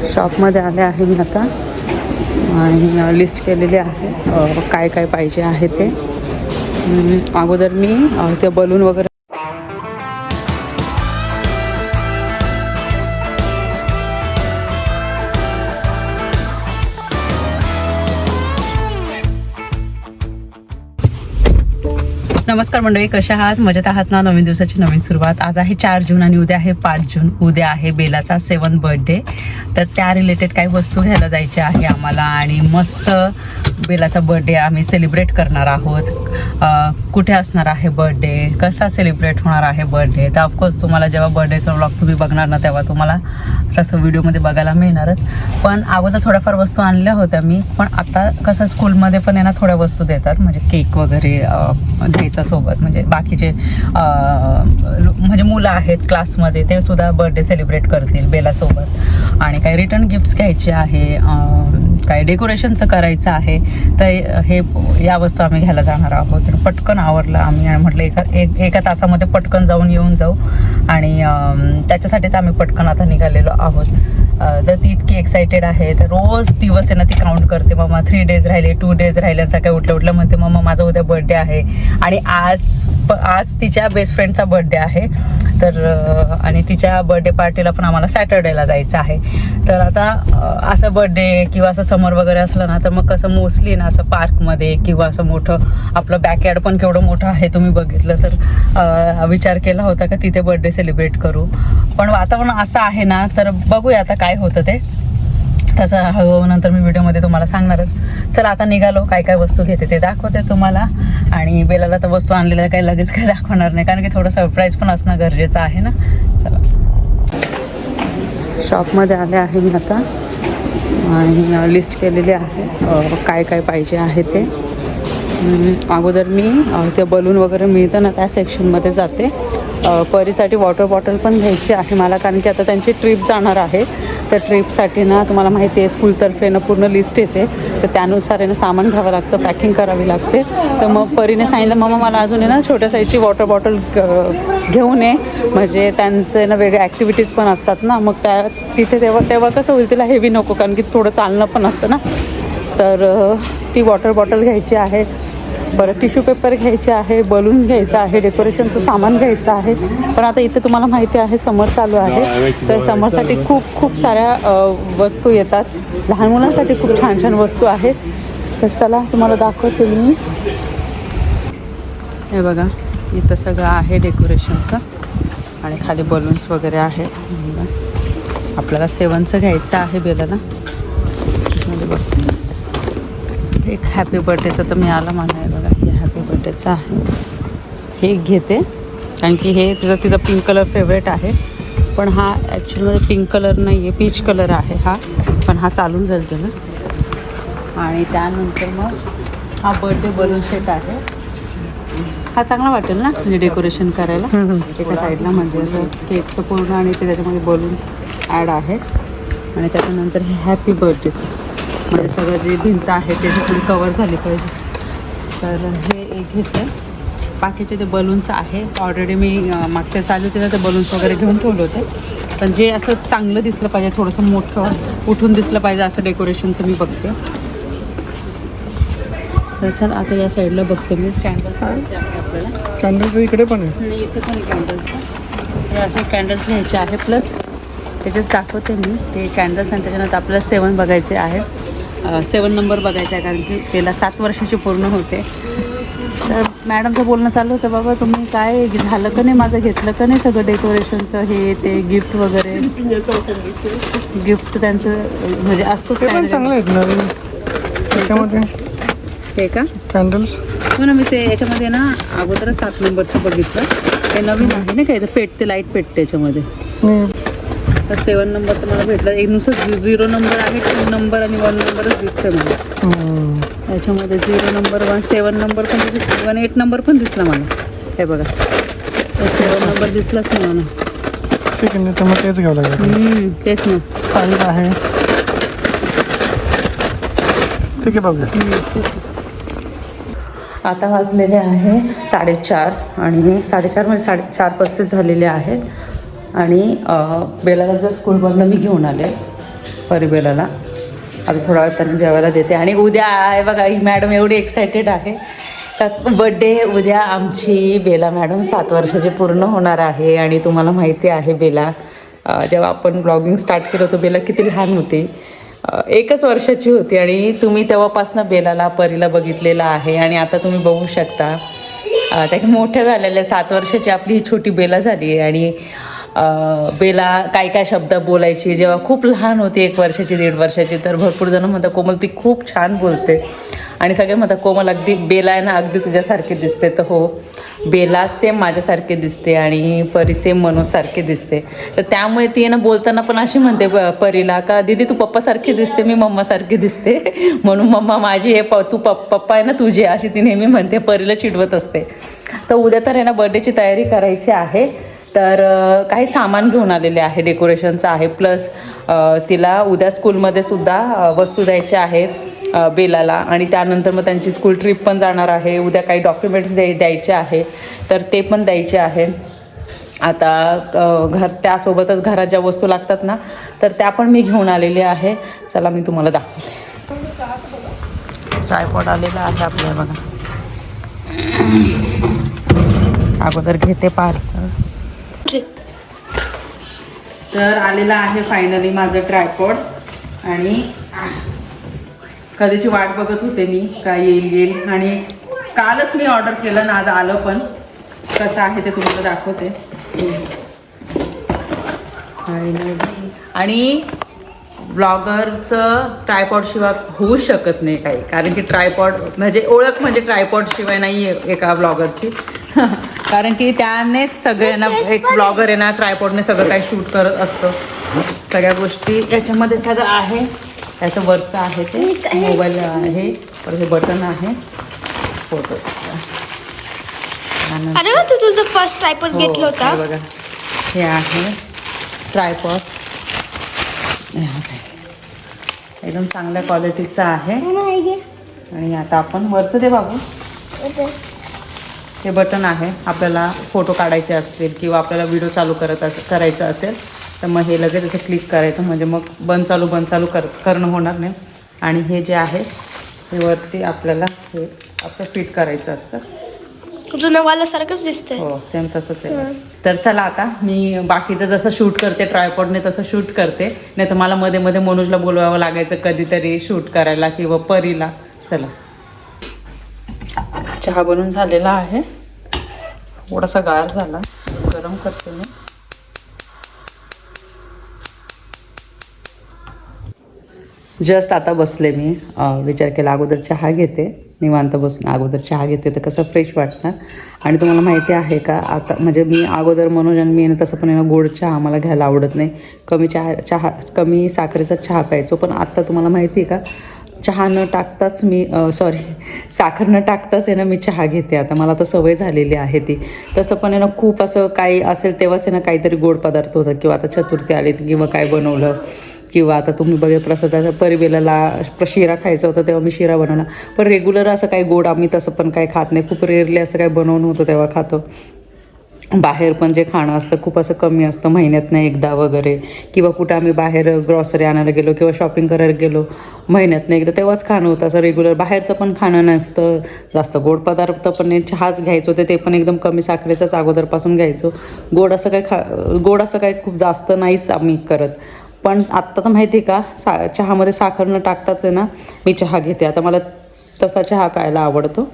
शॉपमध्ये आले आहे मी आता आणि लिस्ट केलेली आहे काय काय पाहिजे आहे ते. अगोदर मी ते बलून वगैरे नमस्कार मंडळी, कशा आहात? मजेत आहात ना? नवीन दिवसाची नवीन सुरुवात. आज आहे 4 जून आणि उद्या आहे 5 जून. उद्या आहे बेलाचा 7th बर्थडे. तर त्या रिलेटेड काही वस्तू घ्यायला जायच्या आहे आम्हाला आणि मस्त बेलाचा बर्थडे आम्ही सेलिब्रेट करणार आहोत. कुठे असणार आहे बर्थडे, कसा सेलिब्रेट होणार आहे बर्थडे, तर ऑफकोर्स तुम्हाला जेव्हा बर्थडेचा व्लॉग तुम्ही बघणार ना तेव्हा तुम्हाला तसं व्हिडिओमध्ये बघायला मिळणारच. पण अगोदर थोड्याफार वस्तू आणल्या होत्या मी, पण आता कसं स्कूलमध्ये पण ना थोड्या वस्तू देतात, म्हणजे केक वगैरे घ्यायचा सोबत, म्हणजे बाकीचे म्हणजे मुलं आहेत क्लासमध्ये ते सुद्धा बर्थडे सेलिब्रेट करतील बेलासोबत. आणि काही रिटर्न गिफ्ट्स घ्यायचे आहे, काही डेकोरेशनचं करायचं आहे. तर हे या वस्तू आम्ही घ्यायला जाणार आहोत. पटकन आवरलं आम्ही आणि म्हटलं एका तासामध्ये पटकन येऊन जाऊ आणि त्याच्यासाठीच आम्ही पटकन आता निघालेलो आहोत. तर ती इतकी एक्सायटेड आहे. तर रोज दिवस आहे ना ती काउंट करते. मम्मा 3 डेज राहिले, 2 डेज राहिले, सकाळी उठलं म्हणते मम्मा माझा उद्या बर्थडे आहे. आणि आज तिच्या बेस्ट फ्रेंडचा बर्थडे आहे. तर आणि तिच्या बर्थडे पार्टीला पण आम्हाला सॅटर्डेला जायचं आहे. तर आता असं बर्थडे किंवा असं समर वगैरे असलं ना तर मग कसं मोस्टली ना असं पार्कमध्ये किंवा असं मोठं आपलं बॅकयार्ड पण केवढं मोठं आहे तुम्ही बघितलं तर विचार केला होता का तिथे बर्थडे सेलिब्रेट करू. पण वातावरण असं आहे ना तर बघूया आता काय होतं ते. तसं हळूहळू नंतर मी व्हिडिओमध्ये तुम्हाला सांगणारच. चला आता निघालो, काय काय वस्तू घेते ते दाखवते तुम्हाला. आणि बेलाला तर वस्तू आणलेल्या काही लगेच काही दाखवणार नाही, कारण की थोडं सरप्राईज पण असणं गरजेचं आहे ना. चला शॉपमध्ये आले आहे मी आता आणि लिस्ट केलेली आहे काय काय पाहिजे आहे ते. अगोदर मी ते बलून वगैरे मिळतं ना त्या सेक्शनमध्ये जाते. परीसाठी वॉटर बॉटल पण घ्यायची आहे मला, कारण की आता त्यांची ट्रिप जाणार आहे. त्या ट्रिपसाठी ना तुम्हाला माहिती आहे स्कूलतर्फे ना पूर्ण लिस्ट येते, तर त्यानुसार आहे ना सामान घ्यावं लागतं, पॅकिंग करावी लागते. तर मग परीने सांगितलं मम्मा मला अजून आहे ना छोट्या साईजची वॉटर बॉटल घेऊन ये, म्हणजे त्यांचं ना वेगळ्या ॲक्टिव्हिटीज पण असतात ना, मग तिथे तेव्हा कसं होईल तिला हेवी नको, कारण की थोडं चालणं पण असतं ना. तर ती वॉटर बॉटल घ्यायची आहे. बरं टिश्यू पेपर घ्यायचे आहे, बलून्स घ्यायचं आहे, डेकोरेशनचं सामान घ्यायचं आहे. पण आता इथे तुम्हाला माहिती आहे समर चालू आहे, तर समरसाठी खूप साऱ्या वस्तू येतात. लहान मुलांसाठी खूप छान छान वस्तू आहेत. तर चला तुम्हाला दाखवते मी. हे बघा इथं सगळं आहे डेकोरेशनचं आणि खाली बलून्स वगैरे आहे. आपल्याला 7चं घ्यायचं आहे बेलाला. त्याच्यामध्ये बघते एक हॅपी बर्थडेचं तर मिळालं मला. आहे बघा हे हॅपी बर्थडेचं आहे, हे घेते कारण की हे तिचा पिंक कलर फेवरेट आहे. पण हा ॲक्च्युअलीमध्ये पिंक कलर नाही आहे, पीच कलर आहे हा, पण हा चालून जाईल त्याला. आणि त्यानंतर मग हा बर्थडे बलून सेट आहे. हा चांगला वाटेल ना म्हणजे डेकोरेशन करायला एका साईडला, म्हणजे असं केकचं पूर्ण आणि ते त्याच्यामध्ये बलून ॲड आहे. आणि त्याच्यानंतर हे हॅपी बर्थडेचं म्हणजे सगळं जे भिंत आहे ते थोडी कवर झाली पाहिजे. तर हे एक घेते. बाकीचे ते बलून्स आहे ऑलरेडी मी मागच्या साली होते ना ते बलून्स वगैरे घेऊन ठेवले होते. पण जे असं चांगलं दिसलं पाहिजे, थोडंसं मोठं उठून दिसलं पाहिजे असं डेकोरेशनचं मी बघते. तर चल आता या साईडला बघते मी. कॅन्डल्स आपल्याला कॅन्डल्स इकडे पण आहे, नाही इथे पण कॅन्डल्स. हे असे कॅन्डल्स घ्यायचे आहे. प्लस त्याचेच दाखवते मी ते कॅन्डल्स. आणि त्याच्यानंतर आपल्याला 7 बघायचे आहे. 7 नंबर बघायचा आहे, कारण की त्याला 7 वर्षाची पूर्ण होते. तर मॅडमचं बोलणं चालू होतं बाबा तुम्ही काय झालं का नाही, माझं घेतलं का नाही सगळं डेकोरेशनचं हे ते गिफ्ट वगैरे. गिफ्ट त्यांचं म्हणजे असतंच. पण चांगलं आहेत नवीन त्याच्यामध्ये हे का कॅन्डल्स. हो ना, मी ते याच्यामध्ये ना अगोदरच 7 नंबरचं बघितलं. ते नवीन आहे ना काय, पेटते लाईट पेटते याच्यामध्ये. तर 7 नंबर तर मला भेटला. एक नुसतं 0 नंबर आहे, 2 नंबर आणि 1 नंबरच दिसतंय मला याच्यामध्ये. 0 नंबर 1, 7 नंबर पण दिसला, 1 8 नंबर पण दिसला मला. हे बघा 7 नंबर दिसलाच नाही मला. ठीक आहे, तर मग तेच घ्यावं लागेल. तेच ना साईज आहे. ठीक आहे बघूया. आता वाजलेले आहे 4:30 आणि 4:30 म्हणजे 4:35 झालेले आहेत. आणि बेलाला जर स्कूलमधनं मी घेऊन आले परिबेलाला. आता थोडा वेळ त्यांना जेवायला देते. आणि उद्या आहे बघा, ही मॅडम एवढी एक्सायटेड आहे. तर बड्डे उद्या आमची बेला मॅडम 7 वर्षाची पूर्ण होणार आहे. आणि तुम्हाला माहिती आहे बेला, जेव्हा आपण ब्लॉगिंग स्टार्ट केलं होतं बेला किती लहान होती, 1च वर्षाची होती. आणि तुम्ही तेव्हापासून बेलाला परीला बघितलेलं आहे. आणि आता तुम्ही बघू शकता त्या मोठ्या झालेल्या 7 वर्षाची आपली ही छोटी बेला झाली आहे. आणि बेला काय काय शब्द बोलायची जेव्हा खूप लहान होती, 1 वर्षाची 1.5 वर्षाची. तर भरपूर जण म्हणतात कोमल ती खूप छान बोलते. आणि सगळे म्हणतात कोमल अगदी बेला आहे ना, अगदी तुझ्यासारखे दिसते. तर हो, बेला सेम माझ्यासारखे दिसते आणि परी सेम मनोजसारखे दिसते. तर त्यामुळे ती ना बोलताना पण अशी म्हणते परीला का दीदी तू पप्पासारखी दिसते, मी मम्मासारखी दिसते. म्हणून मम्मा माझी हे तू पप्पा आहे ना तुझे, अशी ती नेहमी म्हणते. परीला चिडवत असते. तर उद्या तर आहे ना बर्थडेची तयारी करायची आहे. तर काही सामान घेऊन आलेले आहे, डेकोरेशनचं आहे. प्लस तिला उद्या स्कूलमध्ये सुद्धा वस्तू द्यायच्या आहेत बेलाला. आणि त्यानंतर मग त्यांची स्कूल ट्रिप पण जाणार आहे. उद्या काही डॉक्युमेंट्स द्यायचे आहे, तर ते पण द्यायचे आहे. आता त्यासोबतच घरात ज्या वस्तू लागतात ना, तर त्या पण मी घेऊन आलेली आहे. चला मी तुम्हाला दाखवते. ट्रायपॉड आलेला आहे आपल्या बघा. अगोदर घेते पार्सल. तर आलेला आहे फायनली माझं ट्रायपॉड. आणि कधीची वाट बघत होते मी, काय येईल. आणि कालच मी ऑर्डर केलं ना, आज आलं पण. कसं आहे ते तुम्हाला दाखवते. आणि ब्लॉगरचं ट्रायपॉड शिवाय होऊ शकत नाही काही, कारण की ट्रायपॉड म्हणजे ओळख म्हणजे ट्रायपॉड शिवाय नाही आहे एका ब्लॉगरची. कारण की त्यानेच सगळ्यांना, एक ब्लॉगर आहे ना ट्रायपॉडने सगळं काही शूट करत असतं. सगळ्या गोष्टी याच्यामध्ये सगळं आहे. त्याचं वरचं आहे ते मोबाईल आहे, परत हे बटन आहे फोटो. अरे तू तुझं फर्स्ट ट्रायपॉड घेतलं होता बघा, हे आहे ट्रायपॉड. एकदम चांगल्या क्वालिटीचं आहे. आणि आता आपण वरचं ते बाबू, हे बटन आहे. आपल्याला फोटो काढायचे असतील किंवा आपल्याला व्हिडिओ चालू करायचं असेल तर मग हे लगेच इथे क्लिक करायचं, म्हणजे मग बंद चालू करणं होणार नाही. आणि हे जे आहे हे वरती आपल्याला हे आपलं फिट करायचं असतं. जुनं वाल्यासारखंच दिसतंय. हो, सेम तसंच आहे. तर चला आता मी बाकीचं जसं शूट करते ट्रायपॉडने तसं शूट करते. नाही तर मला मध्ये मध्ये मनोजला बोलवावं लागायचं कधीतरी शूट करायला किंवा परीला. चला, चहा बनवून झालेला आहे. थोडासा गार झाला, गरम करते मी. जस्ट आता बसले मी. विचार केला अगोदर चहा घेते, निवांत बसून अगोदर चहा घेते तर कसं फ्रेश वाटणार. आणि तुम्हाला माहिती आहे का, आता म्हणजे मी अगोदर मनोज आणि मी तसं पण गोड चहा आम्हाला घ्यायला आवडत नाही. कमी साखरेचा चहा प्यायचो. पण आत्ता तुम्हाला माहिती आहे का, चहा न टाकताच मी साखर न टाकताच आहे ना मी चहा घेते आता. मला तर सवय झालेली आहे ती. तसं पण आहे ना खूप असं काही असेल तेव्हाच आहे ना काहीतरी गोड पदार्थ होतात. किंवा आता चतुर्थी आली किंवा काय बनवलं, किंवा आता तुम्ही बघा प्रसादाचा परिबेलाला शिरा खायचा होता तेव्हा मी शिरा बनवला. पण रेग्युलर असं काही गोड आम्ही तसं पण काही खात नाही. खूप रेअरली असं काही बनवून होतं तेव्हा खातो. बाहेर पण जे खाणं असतं खूप असं कमी असतं, महिन्यातनं एकदा वगैरे. किंवा कुठं आम्ही बाहेर ग्रॉसरी आणायला गेलो किंवा शॉपिंग करायला गेलो महिन्यातनं एकदा, तेव्हाच खाणं होतं. असं रेग्युलर बाहेरचं पण खाणं नसतं जास्त. गोड पदार्थ पण चहाच घ्यायचं होते, ते पण एकदम कमी साखरेचाच अगोदरपासून घ्यायचो. गोड असं काही खूप जास्त नाहीच आम्ही करत. पण आत्ता तर माहिती आहे का, चहामध्ये साखर न टाकताच आहे ना मी चहा घेते आता. मला तसा चहा प्यायला आवडतो.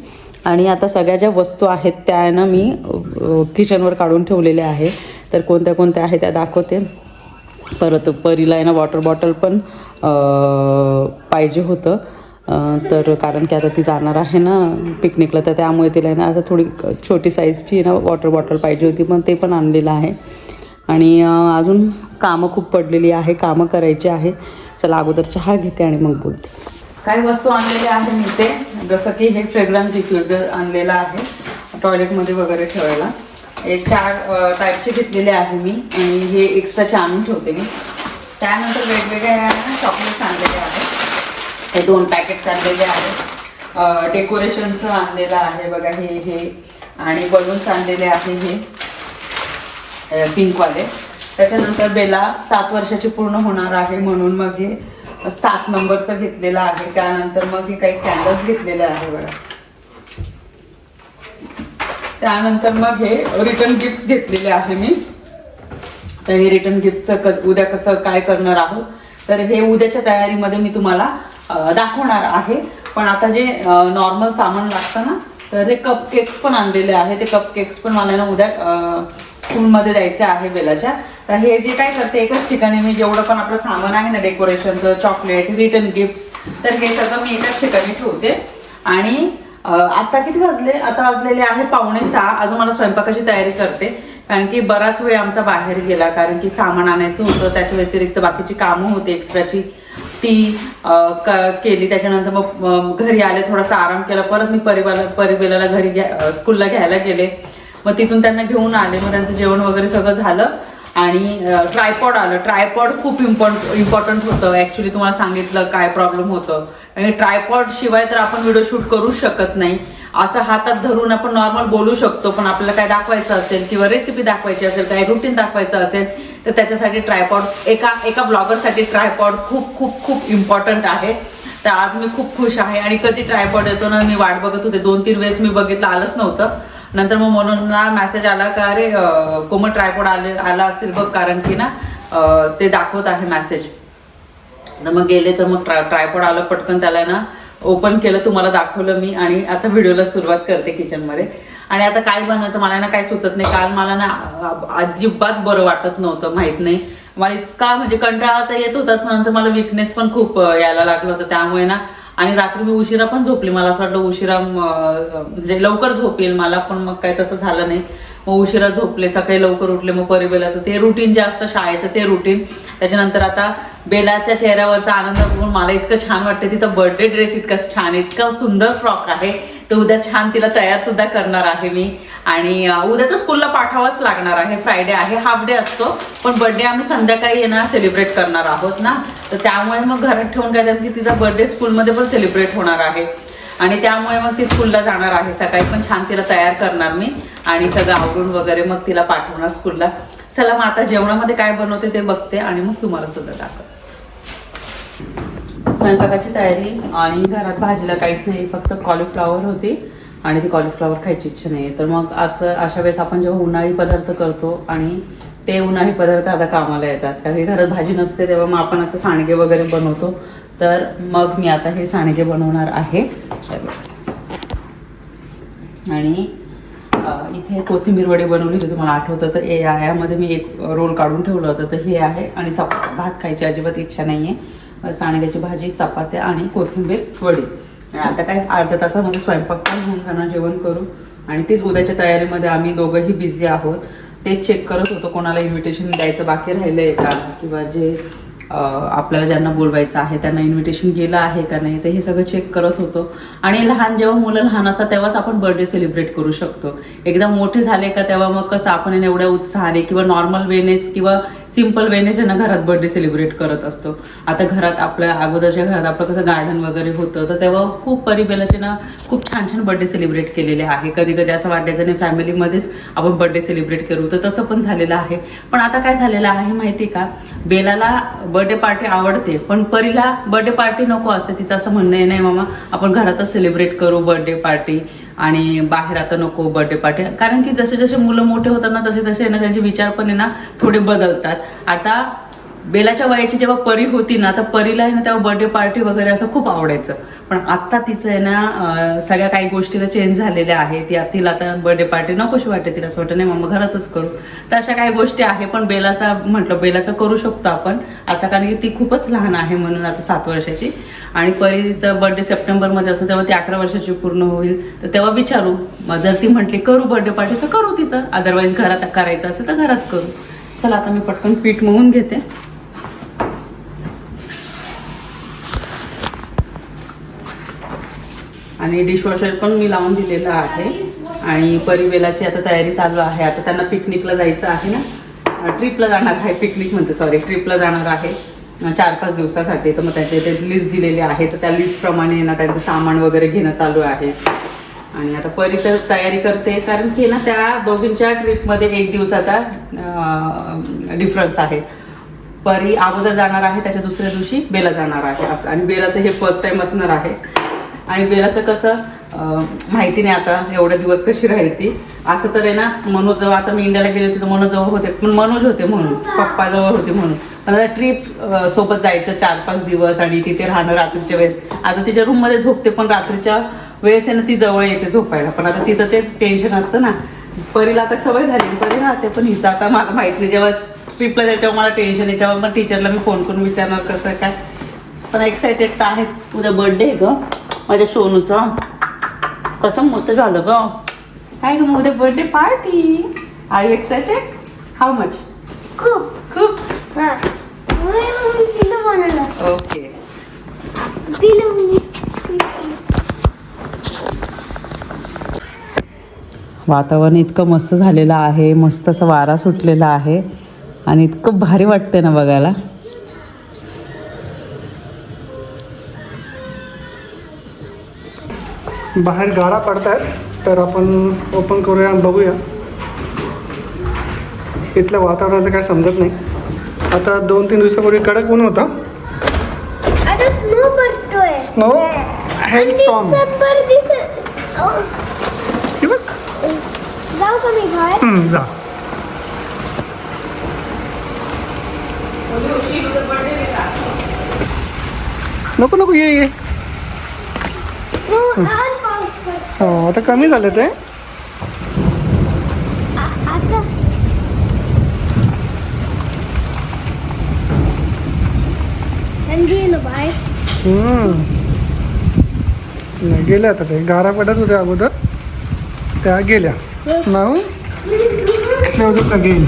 आणि आता सगळ्या ज्या वस्तू आहेत त्या ना मी किचनवर काढून ठेवलेल्या आहे. तर कोणत्या कोणत्या आहे त्या दाखवते. परत परीला आहे ना वॉटर बॉटल पण पाहिजे होतं. तर कारण की आता ती जाणार आहे ना पिकनिकला, तर त्यामुळे तिला आहे ना आता थोडी छोटी साईजची ना वॉटर बॉटल पाहिजे होती, पण ते पण आणलेलं आहे. आणि अजून कामं खूप पडलेली आहे, कामं करायची आहे. चला अगोदर चहा घेते आणि मग बोलते. काही वस्तू आणलेल्या आहे मी ते, जसं की हे फ्रेग्रन्स डिफ्युजर आणलेलं आहे टॉयलेटमध्ये वगैरे ठेवायला. एक 4 टाईपचे घेतलेले आहे मी, आणि हे एक्स्ट्राचे आणून ठेवते मी. त्यानंतर वेगवेगळ्या चॉकलेट्स आणलेले आहेत. हे 2 पॅकेट्स आणलेले आहेत. डेकोरेशनचं आणलेलं आहे बघा हे आणि बलून्स आणलेले आहे हे पिंकवाले. त्याच्यानंतर बेला 7 वर्षाची पूर्ण होणार आहे म्हणून मग हे 7 नंबरचं घेतलेलं आहे. त्यानंतर मग हे काही कॅन्डल्स घेतलेले आहे बघा. त्यानंतर मग हे रिटर्न गिफ्ट घेतलेले आहे मी. तर हे रिटर्न गिफ्टचं उद्या कसं काय करणार आहोत तर हे उद्याच्या तयारीमध्ये मी तुम्हाला दाखवणार आहे. पण आता जे नॉर्मल सामान लागतं ना तर हे कप केक्स पण आणलेले आहे. ते कप केक्स पण मला ना उद्या स्कूलमध्ये द्यायचे आहे बेलाच्या. तर हे जे काय करते एकाच ठिकाणी मी जेवढं पण आपलं सामान आहे ना डेकोरेशनचं, चॉकलेट, रिटर्न गिफ्ट तर हे सगळं मी एकाच ठिकाणी ठेवते. आणि आता किती वाजले? आता वाजलेले आहे 5:45. अजून मला स्वयंपाकाची तयारी करते कारण की बराच वेळ आमचा बाहेर गेला कारण की सामान आणायचं होतं. त्याच्या व्यतिरिक्त बाकीची कामं होती एक्स्ट्राची ती केली. त्याच्यानंतर मग घरी आले, थोडासा आराम केला. परत मी परिबेलाला घरी स्कूलला घ्यायला गेले. मग तिथून त्यांना घेऊन आले. मग त्यांचं जेवण वगैरे सगळं झालं आणि ट्रायपॉड आलं. ट्रायपॉड खूप इम्पॉर्टंट होतं. ॲक्च्युली तुम्हाला सांगितलं काय प्रॉब्लेम होतं आणि ट्रायपॉड शिवाय तर आपण व्हिडिओ शूट करू शकत नाही. असं हातात धरून आपण नॉर्मल बोलू शकतो पण आपल्याला काय दाखवायचं असेल किंवा रेसिपी दाखवायची असेल, काय रुटीन दाखवायचं असेल तर त्याच्यासाठी ट्रायपॉड एका ब्लॉगरसाठी ट्रायपॉड खूप खूप खूप इम्पॉर्टंट आहे. तर आज मी खूप खुश आहे. आणि कधी ट्रायपॉड येतो ना मी वाट बघत होते. 2-3 वेळेस मी बघितलं, आलंच नव्हतं. नंतर मग म्हणून मेसेज आला का अरे कोमल ट्रायपॉड आला असेल बघ कारण की ना ते दाखवत आहे मेसेज. तर मग गेले तर मग ट्रायपॉड आलं. पटकन त्याला ना ओपन केलं, तुम्हाला दाखवलं मी. आणि आता व्हिडिओला सुरुवात करते किचनमध्ये. आणि आता काय बनवायचं मला ना काय सुचत नाही. काल मला ना अजिबात बरं वाटत नव्हतं. माहित नाही मला इतका म्हणजे कंटाळा तर येत होताच, नंतर मला विकनेस पण खूप यायला लागलं होतं. त्यामुळे ना आणि रात्री मी उशिरा पण झोपली. मला असं वाटलं उशिरा म्हणजे लवकर झोप येईल मला, पण मग काय तसं झालं नाही. मग उशिरा झोपले, सकाळी लवकर उठले. मग परिबेलाचं ते रुटीन जे असतं शाळेचं ते रुटीन. त्याच्यानंतर आता बेलाच्या चेहऱ्यावरचा आनंद बघून मला इतकं छान वाटतं. तिचा बर्थडे ड्रेस इतका छान, इतका सुंदर फ्रॉक आहे. तर उद्या छान तिला तयार सुद्धा करणार आहे मी. आणि उद्या तर स्कूलला पाठवावंच लागणार आहे. फ्रायडे आहे, हाफ डे असतो. पण बर्थडे आम्ही संध्याकाळी येणार सेलिब्रेट करणार आहोत ना. तर त्यामुळे मग घरात ठेवून काय की तिचा बर्थडे स्कूलमध्ये पण सेलिब्रेट होणार आहे. आणि त्यामुळे मग ती स्कूलला जाणार आहे. सकाळी पण छान तिला तयार करणार मी आणि सगळं आवरून वगैरे मग तिला पाठवणार स्कूलला. चला मग आता जेवणामध्ये काय बनवते ते बघते आणि मग तुम्हाला सुद्धा दाखवते. स्वयंपाकाची तयारी आणि घरात भाजीला काहीच नाही, फक्त कॉलीफ्लॉवर होती आणि ती कॉलीफ्लॉवर खायची इच्छा नाही. तर मग अशा वेळेस आपण जेव्हा उन्हाळी पदार्थ करतो आणि ते उन्हाळी पदार्थ आता कामाला येतात कारण की घरात भाजी नसते तेव्हा मग आपण असं सांडगे वगैरे बनवतो. तर मग मी आता हे सांडगे बनवणार आहे. आणि इथे कोथिंबीर वडी बनवली होती तुम्हाला आठवतं. तर यामध्ये मी एक रोल काढून ठेवलं होतं. तर हे आहे. आणि भात खायची अजिबात इच्छा नाही आहे. सांडग्याची भाजी, चपात्या आणि कोथिंबीर वडी. आणि आता काय अर्ध्या तासामध्ये स्वयंपाक पण होऊन जाणार, जेवण करू. आणि तीच उद्याच्या तयारीमध्ये आम्ही दोघंही बिझी आहोत. तेच चेक करत होतो कोणाला इन्व्हिटेशन द्यायचं बाकी राहिलं आहे का किंवा जे आपल्याला ज्यांना बोलवायचं आहे त्यांना इन्व्हिटेशन गेलं आहे का नाही ते हे सगळं चेक करत होतो. आणि जेव्हा मुलं लहान असतात तेव्हाच आपण बर्थडे सेलिब्रेट करू शकतो. एकदम मोठे झाले का तेव्हा मग कसं आपण एवढ्या उत्साहाने किंवा नॉर्मल वेनेच किंवा सिम्पल वेनेच आहे ना घरात बर्थडे सेलिब्रेट करत असतो. आता घरात आपल्या अगोदरच्या घरात आपलं कसं गार्डन वगैरे होतं तर तेव्हा खूप परिबेलाचे ना खूप छान छान बर्थडे सेलिब्रेट केलेले आहे. कधी कधी असं वाटायचं नाही फॅमिलीमध्येच आपण बर्थडे सेलिब्रेट करू, तर तसं पण झालेलं आहे. पण आता काय झालेलं आहे माहिती का, बेलाला बर्थडे पार्टी आवडते पण परीला बर्थडे पार्टी नको असते. तिचं असं म्हणणं आहे नाही मामा आपण घरातच सेलिब्रेट करू बर्थडे पार्टी आणि बाहेर आता नको बर्थडे पार्टी. कारण की जसे जसे मुलं मोठे होतात ना तसे तसे ना त्यांचे विचार पण आहे ना थोडे बदलतात. आता बेलाच्या वयाची जेव्हा परी होती ना तर परीला आहे ना तेव्हा बर्थडे पार्टी वगैरे असं खूप आवडायचं. पण आत्ता तिचं आहे ना सगळ्या काही गोष्टीला चेंज झालेल्या आहे. तिला आता बर्थडे पार्टी नकोशी वाटते. तिला असं वाटतं नाही मग घरातच करू. तर अशा काही गोष्टी आहे. पण बेलाचं करू शकतो आपण आता कारण की ती खूपच लहान आहे म्हणून आता 7 वर्षाची. आणि परीचा बर्थडे सप्टेंबरमध्ये असतो तेव्हा ती 11 वर्षाची पूर्ण होईल. तर तेव्हा विचारू जर ती म्हटली करू बर्थडे पार्टी तर करू तिचं, अदरवाईज घरात करायचं असेल तर घरात करू. चला आता मी पटकन पीठ मळून घेते. आणि डिशवॉशर पण मी लावून दिलेलं आहे. आणि परिबेलाची आता तयारी चालू आहे. आता त्यांना पिकनिकला जायचं आहे ना, ट्रिपला जाणार आहे. पिकनिक म्हणते सॉरी, ट्रिपला जाणार आहे 4-5 दिवसासाठी. तर मग त्याचे ते लिस्ट दिलेली आहे तर त्या लिस्टप्रमाणे ना त्यांचं सामान वगैरे घेणं चालू आहे. आणि आता परी तर तयारी करते, कारण की ना त्या दोघींच्या ट्रिपमध्ये 1 दिवसाचा डिफरन्स आहे. परी अगोदर जाणार आहे, त्याच्या दुसऱ्या दिवशी बेला जाणार आहे असं. आणि बेलाचं हे फर्स्ट टाइम असणार आहे. आणि बेलाचं कसं माहिती नाही आता एवढे दिवस कशी राहील ती. असं तर आहे ना, मनोज जवळ, आता मी इंडियाला गेले होते तर मनोज जवळ होते, पण मनोज होते म्हणून, पप्पा जवळ होते म्हणून. पण आता ट्रिप सोबत जायचं 4-5 दिवस आणि तिथे राहणं रात्रीच्या वेळेस. आता तिच्या रूममध्ये झोपते, पण रात्रीच्या वेळेस आहे ना ती जवळ येते झोपायला. पण आता तिथं तेच टेन्शन असतं ना. परीला आता सवय झाली, परी राहते, पण हिचं आता मला माहित नाही. जेव्हा ट्रिपला जाईल तेव्हा मला टेन्शन आहे, तेव्हा मग टीचरला मी फोन करून विचारणार कसं काय. पण एक्सायटेड तर आहे. उद्या बर्थडे आहे ग माझ्या सोनूचा. कसं मोठं झालं ग काय ग. मग उद्या birthday party. Are you excited? How much? खूप खूप. पिलो बनवलं. ओके. पिलो वातावरण इतकं मस्त झालेलं आहे, मस्त असा वारा सुटलेला आहे आणि इतकं भारी वाटतंय ना बघायला. बाहेर गाडा पडतायत, तर आपण ओपन करूया आणि बघूया. इथल्या वातावरणाचं काय समजत नाही. आता 2-3 दिवसापूर्वी कडक ऊन होता. आता स्नो पडतोय. स्नो हेल स्टॉर्म. जाऊ का मी बाहेर? जा. नको नको, ये. पाऊस पडतो. हो, आता कमी झालं ते. आता गेलो बाहेर. नाही गेल्या आता. ते गारा पडत होत्या अगोदर, त्या गेल्या. नाव का गेली.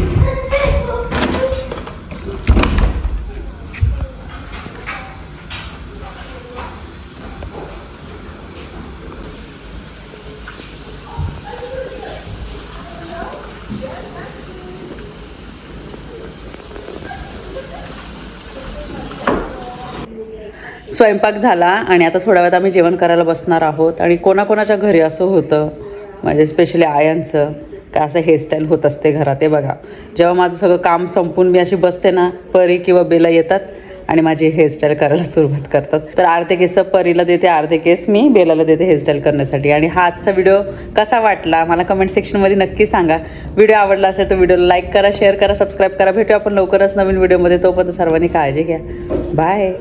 स्वयंपाक झाला आणि आता थोड्या वेळात आम्ही जेवण करायला बसणार आहोत. आणि कोणाकोणाच्या घरी असं होतं, म्हणजे स्पेशली आयांचं का असं हेअरस्टाईल होत असते घरात. हे बघा, जेव्हा माझं सगळं काम संपून मी अशी बसते ना, परी किंवा बेला येतात आणि माझी हेअरस्टाईल करायला सुरुवात करतात. तर अर्धे केस परीला देते, अर्धे केस मी बेलाला देते हेअरस्टाईल करण्यासाठी. आणि हा आजचा व्हिडिओ कसा वाटला मला कमेंट सेक्शनमध्ये नक्की सांगा. व्हिडिओ आवडला असेल तर व्हिडिओला लाईक करा, शेअर करा, सबस्क्राईब करा. भेटू आपण लवकरच नवीन व्हिडिओमध्ये. तोपर्यंत सर्वांनी काळजी घ्या. बाय.